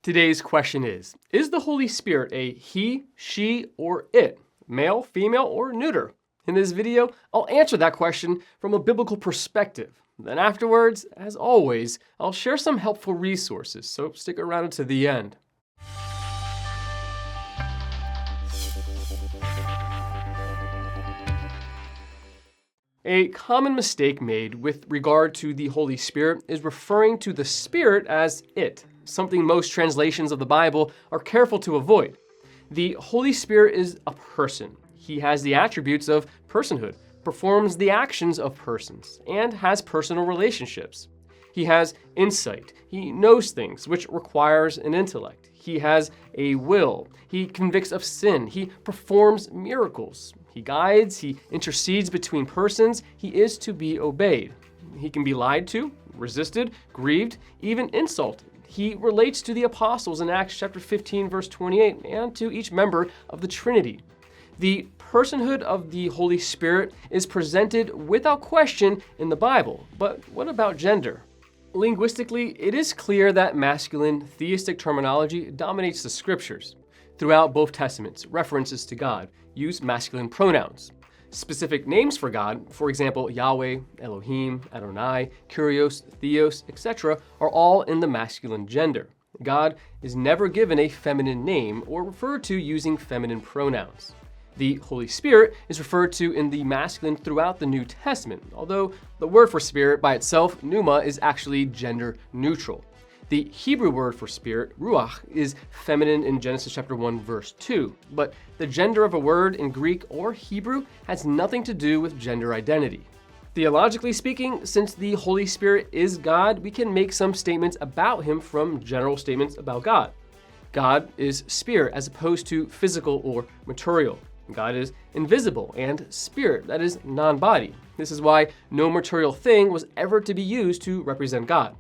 Today's question is the Holy Spirit a he, she, or it? Male, female, or neuter? In this video, I'll answer that question from a biblical perspective. Then afterwards, as always, I'll share some helpful resources, so stick around until the end. A common mistake made with regard to the Holy Spirit is referring to the Spirit as it, something most translations of the Bible are careful to avoid. The Holy Spirit is a person. He has the attributes of personhood, performs the actions of persons, and has personal relationships. He has insight. He knows things, which requires an intellect. He has a will. He convicts of sin. He performs miracles. He guides. He intercedes between persons. He is to be obeyed. He can be lied to, resisted, grieved, even insulted. He relates to the apostles in Acts chapter 15, verse 28, and to each member of the Trinity. The personhood of the Holy Spirit is presented without question in the Bible. But what about gender? Linguistically, it is clear that masculine theistic terminology dominates the scriptures. Throughout both testaments, references to God use masculine pronouns. Specific names for God, for example, Yahweh, Elohim, Adonai, Kyrios, Theos, etc., are all in the masculine gender. God is never given a feminine name or referred to using feminine pronouns. The Holy Spirit is referred to in the masculine throughout the New Testament, although the word for spirit by itself, pneuma, is actually gender neutral. The Hebrew word for spirit, ruach, is feminine in Genesis chapter 1, verse 2, but the gender of a word in Greek or Hebrew has nothing to do with gender identity. Theologically speaking, since the Holy Spirit is God, we can make some statements about him from general statements about God. God is spirit as opposed to physical or material. God is invisible and spirit, that is non-body. This is why no material thing was ever to be used to represent God.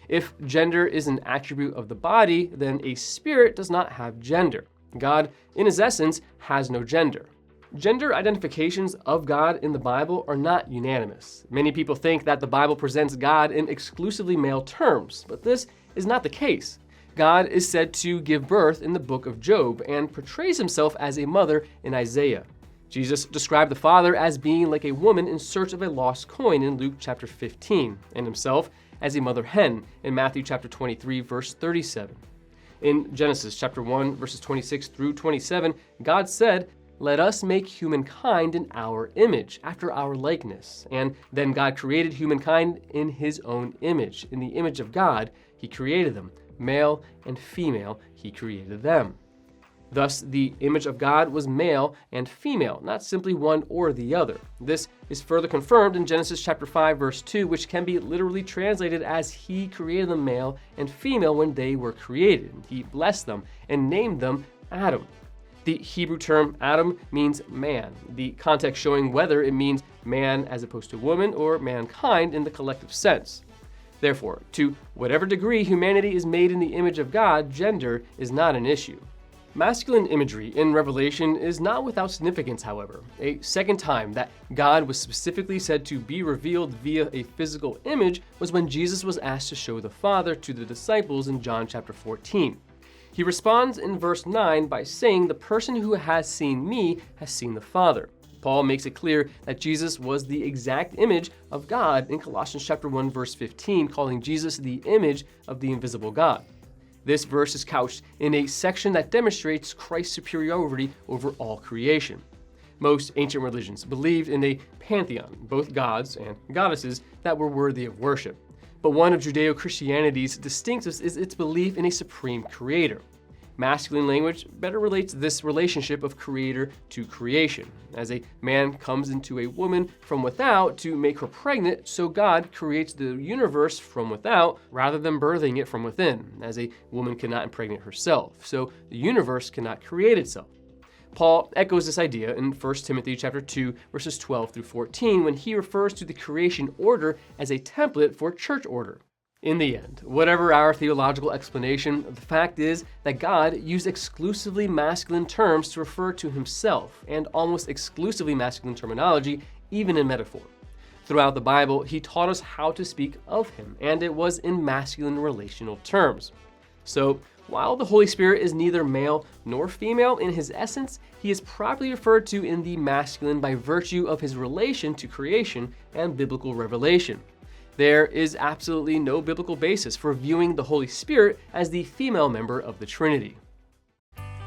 If gender is an attribute of the body, then a spirit does not have gender. God, in his essence, has no gender. Gender identifications of God in the Bible are not unanimous. Many people think that the Bible presents God in exclusively male terms, but this is not the case. God is said to give birth in the book of Job and portrays himself as a mother in Isaiah. Jesus described the Father as being like a woman in search of a lost coin in Luke chapter 15, and himself as a mother hen in Matthew chapter 23, verse 37. In Genesis chapter 1, verses 26 through 27, God said, "Let us make humankind in our image, after our likeness." And then God created humankind in his own image. In the image of God, he created them. Male and female, he created them. Thus, the image of God was male and female, not simply one or the other. This is further confirmed in Genesis chapter 5, verse 2, which can be literally translated as he created them male and female when they were created. He blessed them and named them Adam. The Hebrew term Adam means man, the context showing whether it means man as opposed to woman or mankind in the collective sense. Therefore, to whatever degree humanity is made in the image of God, gender is not an issue. Masculine imagery in Revelation is not without significance, however. A second time that God was specifically said to be revealed via a physical image was when Jesus was asked to show the Father to the disciples in John chapter 14. He responds in verse 9 by saying, "The person who has seen me has seen the Father." Paul makes it clear that Jesus was the exact image of God in Colossians chapter 1, verse 15, calling Jesus the image of the invisible God. This verse is couched in a section that demonstrates Christ's superiority over all creation. Most ancient religions believed in a pantheon, both gods and goddesses, that were worthy of worship. But one of Judeo-Christianity's distinctives is its belief in a supreme creator. Masculine language better relates this relationship of creator to creation. As a man comes into a woman from without to make her pregnant, so God creates the universe from without rather than birthing it from within, as a woman cannot impregnate herself, so the universe cannot create itself. Paul echoes this idea in 1 Timothy chapter 2, verses 12 through 14, when he refers to the creation order as a template for church order. In the end, whatever our theological explanation, the fact is that God used exclusively masculine terms to refer to himself, and almost exclusively masculine terminology, even in metaphor. Throughout the Bible, he taught us how to speak of him, and it was in masculine relational terms. So, While the Holy Spirit is neither male nor female in his essence, he is properly referred to in the masculine by virtue of his relation to creation and biblical revelation. There is absolutely no biblical basis for viewing the Holy Spirit as the female member of the Trinity.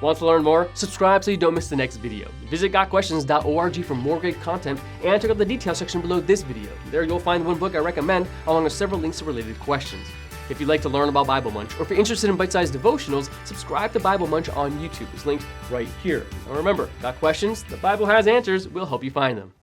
Want to learn more? Subscribe so you don't miss the next video. Visit gotquestions.org for more great content and check out the details section below this video. There you'll find one book I recommend along with several links to related questions. If you'd like to learn about Bible Munch, or if you're interested in bite-sized devotionals, subscribe to Bible Munch on YouTube. It's linked right here. And remember, got questions? The Bible has answers. We'll help you find them.